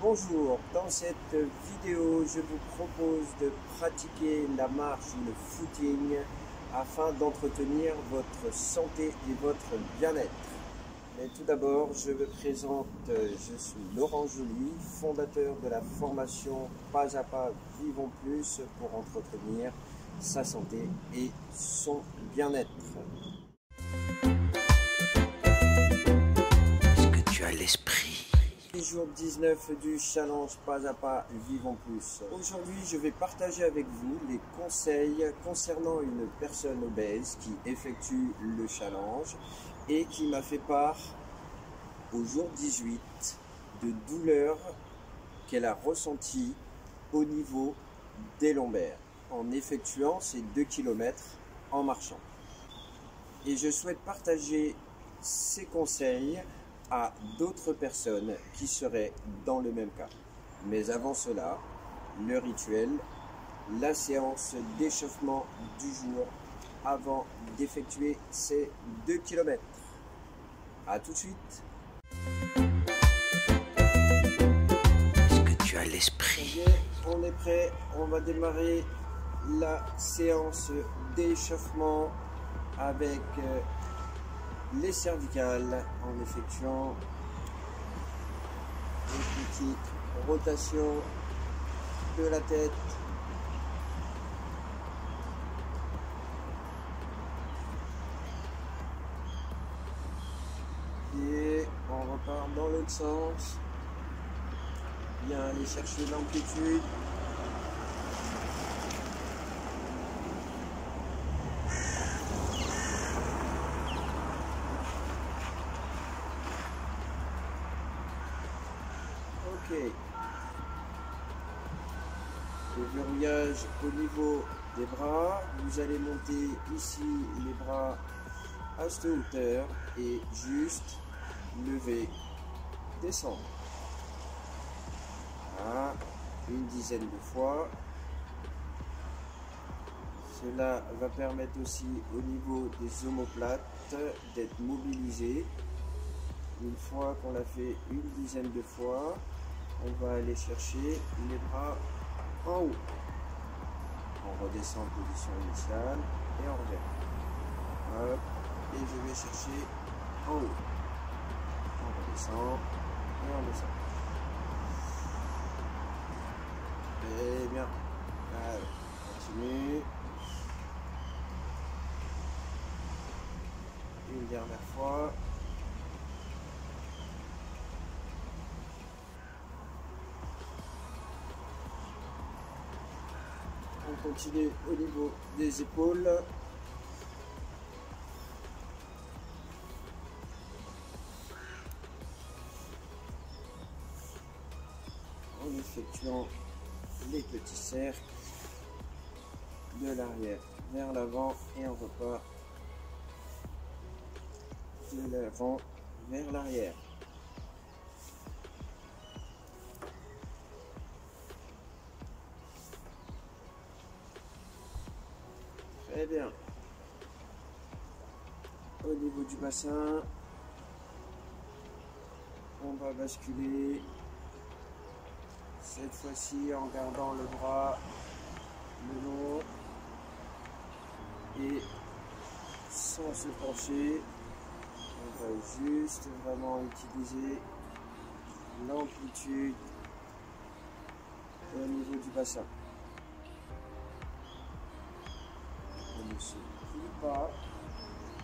Bonjour, dans cette vidéo je vous propose de pratiquer la marche ou le footing afin d'entretenir votre santé et votre bien-être. Mais tout d'abord je me présente, je suis Laurent Joly, fondateur de la formation Pas à Pas Vivons Plus pour entretenir sa santé et son bien-être. Est-ce que tu as l'esprit? Jour 19 du challenge Pas à Pas Vivons Plus. Aujourd'hui, je vais partager avec vous les conseils concernant une personne obèse qui effectue le challenge et qui m'a fait part au jour 18 de douleurs qu'elle a ressenties au niveau des lombaires en effectuant ces 2 km en marchant. Et je souhaite partager ces conseils à d'autres personnes qui seraient dans le même cas. Mais avant cela, le rituel, la séance d'échauffement du jour avant d'effectuer ces 2 km. A tout de suite. Est-ce que tu as l'esprit? On est prêt, on va démarrer la séance d'échauffement avec les cervicales en effectuant une petite rotation de la tête. Et on repart dans l'autre sens. Bien aller chercher l'amplitude. Ok. Le verrouillage au niveau des bras. Vous allez monter ici les bras à cette hauteur et juste lever, descendre. Voilà, une dizaine de fois. Cela va permettre aussi au niveau des omoplates d'être mobilisé. Une fois qu'on l'a fait une dizaine de fois, on va aller chercher les bras en haut. On redescend en position initiale et on revient. Hop, et je vais chercher en haut. On redescend et on descend. Et bien. Allez, continue. Une dernière fois. On continue au niveau des épaules. En effectuant les petits cercles de l'arrière vers l'avant et on repart de l'avant vers l'arrière. Très bien. Au niveau du bassin, on va basculer cette fois-ci en gardant le bras le long et sans se pencher. On va juste vraiment utiliser l'amplitude au niveau du bassin. On ne se plie pas,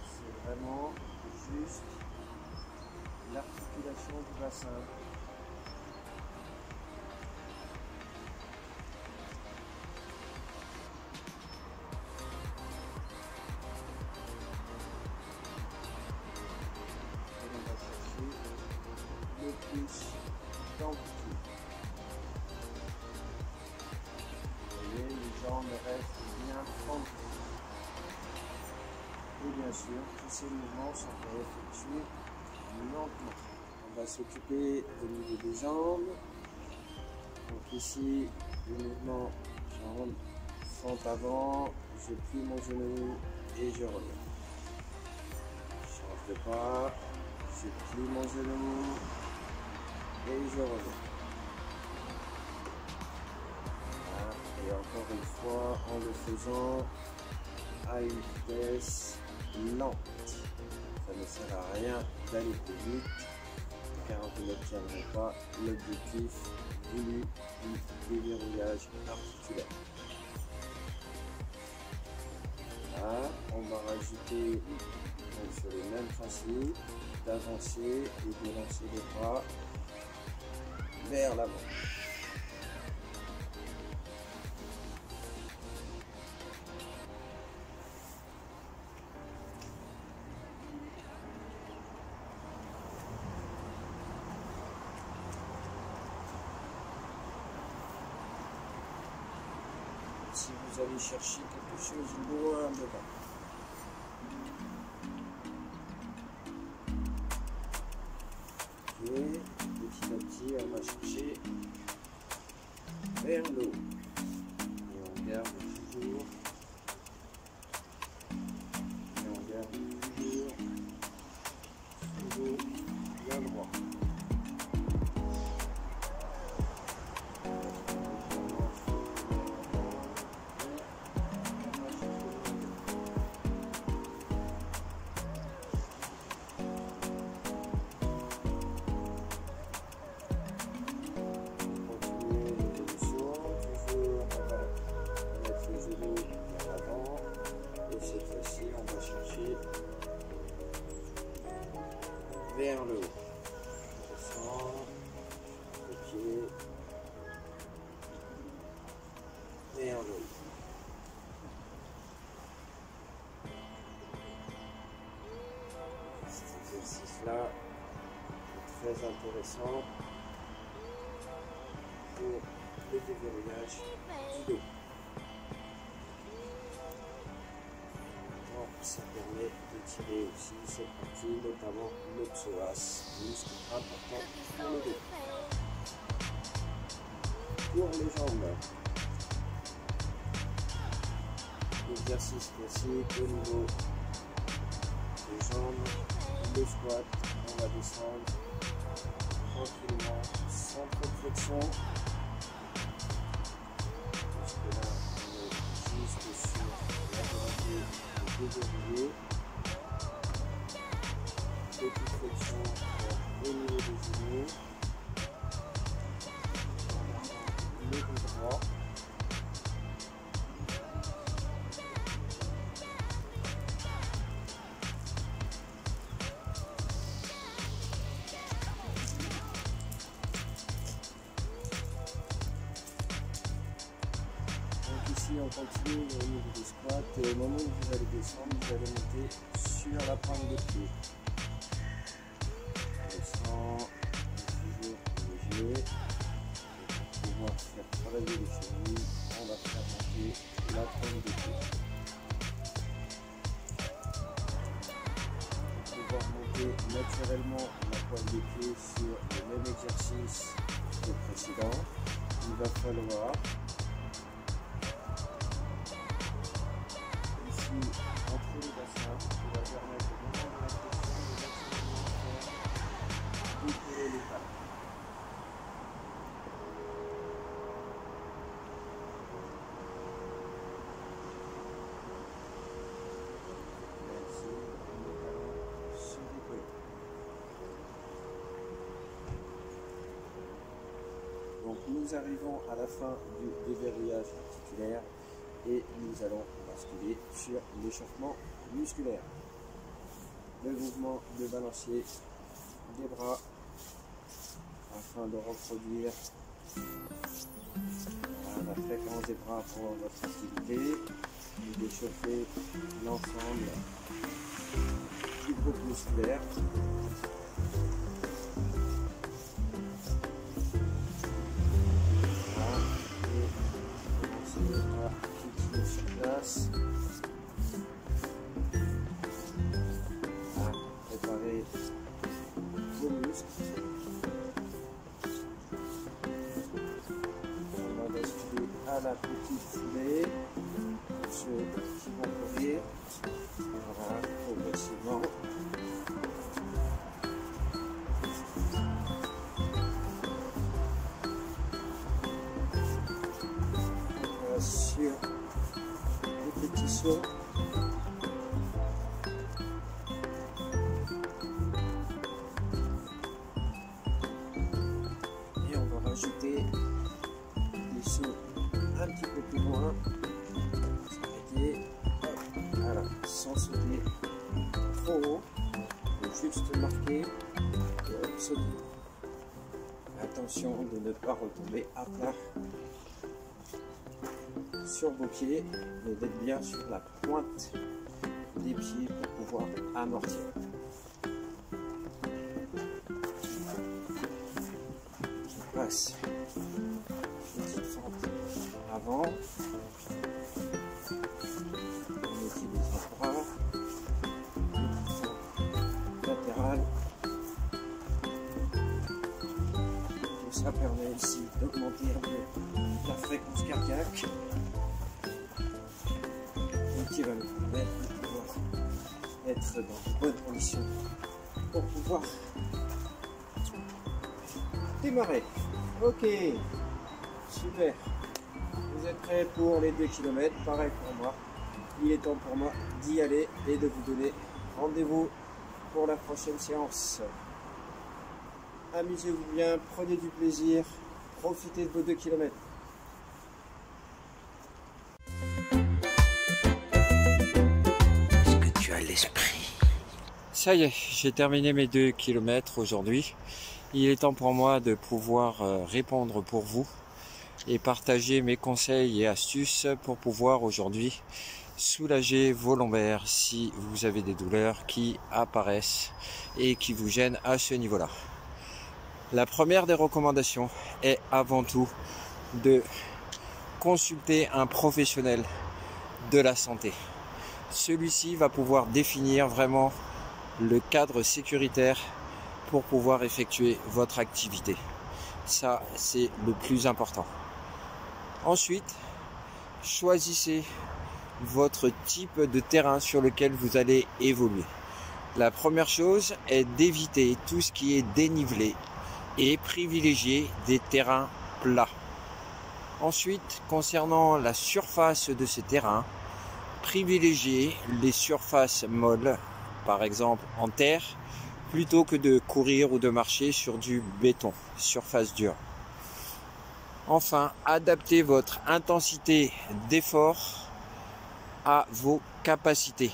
c'est vraiment juste l'articulation du bassin. Et on va chercher le plus d'amplitude. Vous voyez, les jambes restent bien pendues. Et bien sûr, tous ces mouvements sont effectués lentement. On va s'occuper au niveau des jambes. Donc ici, le mouvement jambes sont avant, je plie mon genou et je reviens. Je change de pas, je plie mon genou et je reviens. en le faisant à une vitesse lente. Ça ne sert à rien d'aller plus vite car vous n'obtiendrez pas l'objectif voulu du déverrouillage articulaire. Là, on va rajouter donc, sur le même principe d'avancer et de lancer les bras vers l'avant. Si vous allez chercher quelque chose loin devant. Et petit à petit, on va chercher vers le haut. Et on garde toujours. Et on garde toujours bien droit. Vers le haut. On descend le pied vers le haut. Cet exercice-là est très intéressant pour le déverrouillage du dos. Ça permet de tirer aussi cette partie, notamment le psoas, muscle important pour le dos. Pour les jambes, exercice classique au niveau des jambes, le squat, on va descendre tranquillement, sans trop de flexion. Parce que là, on est juste sur la volonté déverrouiller, petite flexion au niveau des genoux, le dos droit, donc ici on continue au niveau des squats et au moment où vous allez descendre, vous allez monter sur la pointe de pied. On descend, toujours léger. Pour pouvoir faire travailler les chevilles, on va faire monter la pointe de pied. Pour pouvoir monter naturellement la pointe de pied sur le même exercice que le précédent, il va falloir entre les bassins qui va permettre au moment de la flexion de d'étirer les talons. Même si les talons sont décollés. Donc nous arrivons à la fin du déverrouillage articulaire et nous allons basculer sur l'échauffement musculaire. Le mouvement de balancier des bras afin de reproduire la fréquence des bras pour votre activité et d'échauffer l'ensemble du groupe musculaire. Sur place à préparer vos muscles. On va basculer à la petite foulée pour ceux qui vont courir. Voilà, progressivement. Sur attention. Et on va rajouter des sauts un petit peu plus loin. S'arrêter. Voilà, sans sauter trop haut. Juste marquer et sauter. Attention de ne pas retomber à plat sur vos pieds, mais d'être bien sur la pointe des pieds pour pouvoir amortir. Je passe une petite fente avant. On utilise les bras. Latéral. Tout ça permet aussi d'augmenter un peu la fréquence cardiaque et qui va nous permettre de pouvoir être dans de bonnes conditions pour pouvoir démarrer. Ok, super. Vous êtes prêts pour les 2 km? Pareil pour moi. Il est temps pour moi d'y aller et de vous donner rendez-vous pour la prochaine séance. Amusez-vous bien, prenez du plaisir, profitez de vos 2 km. Est-ce que tu as l'esprit? Ça y est, j'ai terminé mes 2 km aujourd'hui. Il est temps pour moi de pouvoir répondre pour vous et partager mes conseils et astuces pour pouvoir aujourd'hui soulager vos lombaires si vous avez des douleurs qui apparaissent et qui vous gênent à ce niveau-là. La première des recommandations est avant tout de consulter un professionnel de la santé. Celui-ci va pouvoir définir vraiment le cadre sécuritaire pour pouvoir effectuer votre activité. Ça, c'est le plus important. Ensuite, choisissez votre type de terrain sur lequel vous allez évoluer. La première chose est d'éviter tout ce qui est dénivelé et privilégier des terrains plats. Ensuite, concernant la surface de ces terrains, privilégiez les surfaces molles, par exemple en terre, plutôt que de courir ou de marcher sur du béton, surface dure. Enfin, adaptez votre intensité d'effort à vos capacités.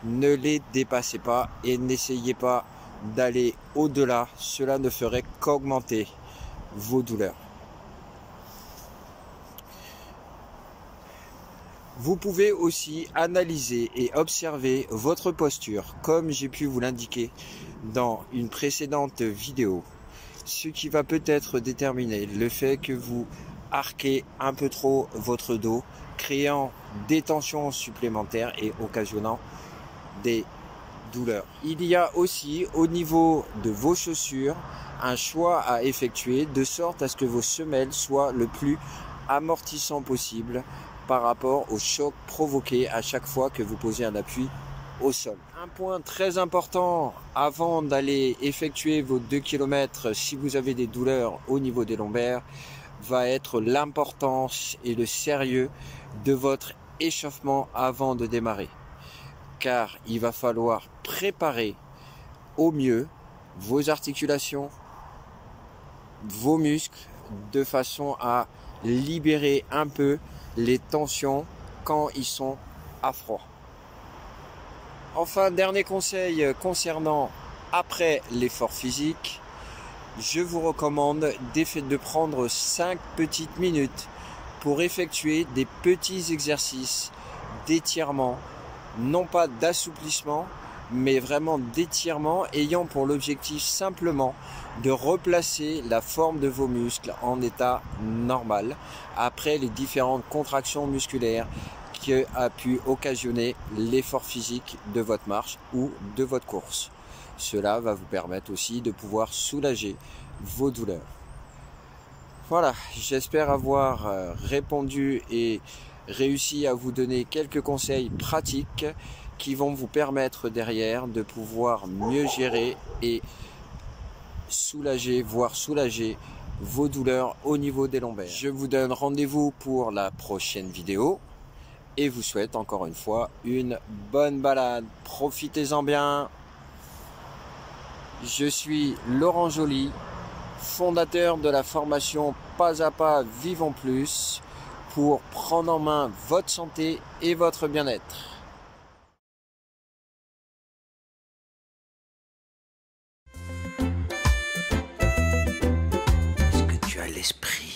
Ne les dépassez pas et n'essayez pas d'aller au-delà. Cela ne ferait qu'augmenter vos douleurs. Vous pouvez aussi analyser et observer votre posture, comme j'ai pu vous l'indiquer dans une précédente vidéo, ce qui va peut-être déterminer le fait que vous arquez un peu trop votre dos, créant des tensions supplémentaires et occasionnant des douleurs. Il y a aussi au niveau de vos chaussures un choix à effectuer de sorte à ce que vos semelles soient le plus amortissant possible par rapport au choc provoqué à chaque fois que vous posez un appui au sol. Un point très important avant d'aller effectuer vos 2 km si vous avez des douleurs au niveau des lombaires va être l'importance et le sérieux de votre échauffement avant de démarrer. Car il va falloir préparer au mieux vos articulations, vos muscles, de façon à libérer un peu les tensions quand ils sont à froid. Enfin, dernier conseil concernant après l'effort physique, je vous recommande de prendre 5 petites minutes pour effectuer des petits exercices d'étirement, non pas d'assouplissement, mais vraiment d'étirement ayant pour l'objectif simplement de replacer la forme de vos muscles en état normal après les différentes contractions musculaires qui a pu occasionner l'effort physique de votre marche ou de votre course. Cela va vous permettre aussi de pouvoir soulager vos douleurs. Voilà, j'espère avoir répondu et réussi à vous donner quelques conseils pratiques qui vont vous permettre derrière de pouvoir mieux gérer et soulager, voire soulager vos douleurs au niveau des lombaires. Je vous donne rendez-vous pour la prochaine vidéo et vous souhaite encore une fois une bonne balade. Profitez-en bien. Je suis Laurent Joly, fondateur de la formation Pas à Pas Vivons Plus pour prendre en main votre santé et votre bien-être. Est-ce que tu as l'esprit?